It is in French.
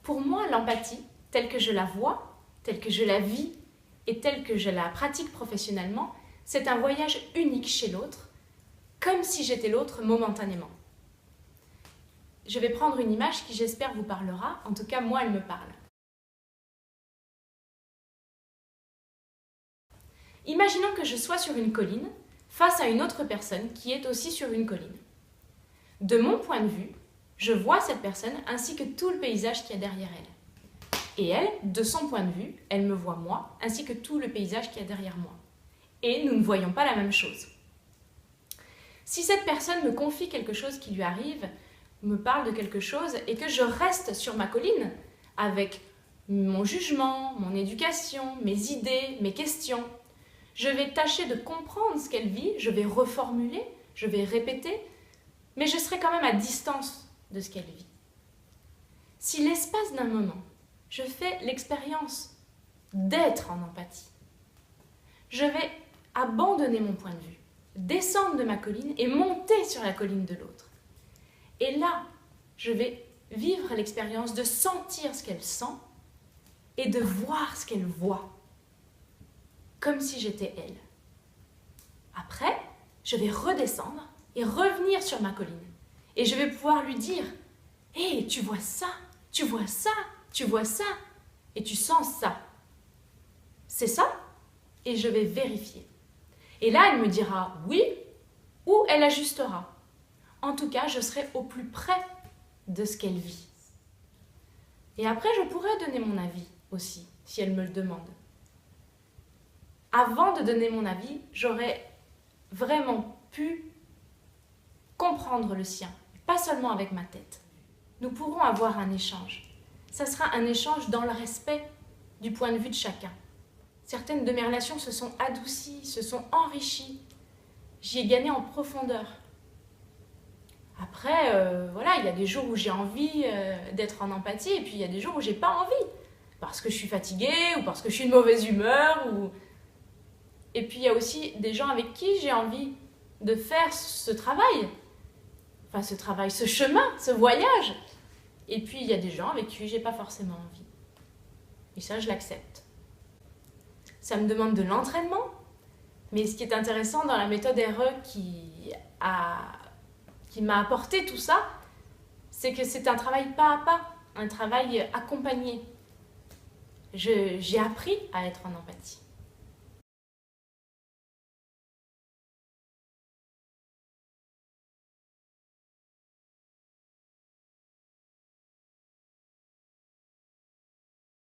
Pour moi, l'empathie, telle que je la vois, telle que je la vis et telle que je la pratique professionnellement, c'est un voyage unique chez l'autre, comme si j'étais l'autre momentanément. Je vais prendre une image qui, j'espère, vous parlera. En tout cas, moi, elle me parle. Imaginons que je sois sur une colline, face à une autre personne qui est aussi sur une colline. De mon point de vue, je vois cette personne ainsi que tout le paysage qu'il y a derrière elle. Et elle, de son point de vue, elle me voit moi, ainsi que tout le paysage qu'il y a derrière moi. Et nous ne voyons pas la même chose. Si cette personne me confie quelque chose qui lui arrive, me parle de quelque chose, et que je reste sur ma colline, avec mon jugement, mon éducation, mes idées, mes questions, je vais tâcher de comprendre ce qu'elle vit, je vais reformuler, je vais répéter, mais je serai quand même à distance de ce qu'elle vit. Si l'espace d'un moment, je fais l'expérience d'être en empathie, je vais abandonner mon point de vue, descendre de ma colline et monter sur la colline de l'autre. Et là, je vais vivre l'expérience de sentir ce qu'elle sent et de voir ce qu'elle voit, comme si j'étais elle. Après, je vais redescendre et revenir sur ma colline. Et je vais pouvoir lui dire « Hé, tu vois ça, tu vois ça, tu vois ça, et tu sens ça. C'est ça ?» Et je vais vérifier. Et là, elle me dira « oui » ou elle ajustera. En tout cas, je serai au plus près de ce qu'elle vit. Et après, je pourrai donner mon avis aussi, si elle me le demande. Avant de donner mon avis, j'aurais vraiment pu comprendre le sien, pas seulement avec ma tête. Nous pourrons avoir un échange. Ça sera un échange dans le respect du point de vue de chacun. Certaines de mes relations se sont adoucies, se sont enrichies. J'y ai gagné en profondeur. Après, voilà, il y a des jours où j'ai envie d'être en empathie et puis il y a des jours où j'ai pas envie. Parce que je suis fatiguée ou parce que je suis de mauvaise humeur. Et puis il y a aussi des gens avec qui j'ai envie de faire ce travail. Enfin, ce travail, ce chemin, ce voyage. Et puis il y a des gens avec qui j'ai pas forcément envie. Et ça, je l'accepte. Ça me demande de l'entraînement. Mais ce qui est intéressant dans la méthode RE qui m'a apporté tout ça, c'est que c'est un travail pas à pas, un travail accompagné. J'ai appris à être en empathie.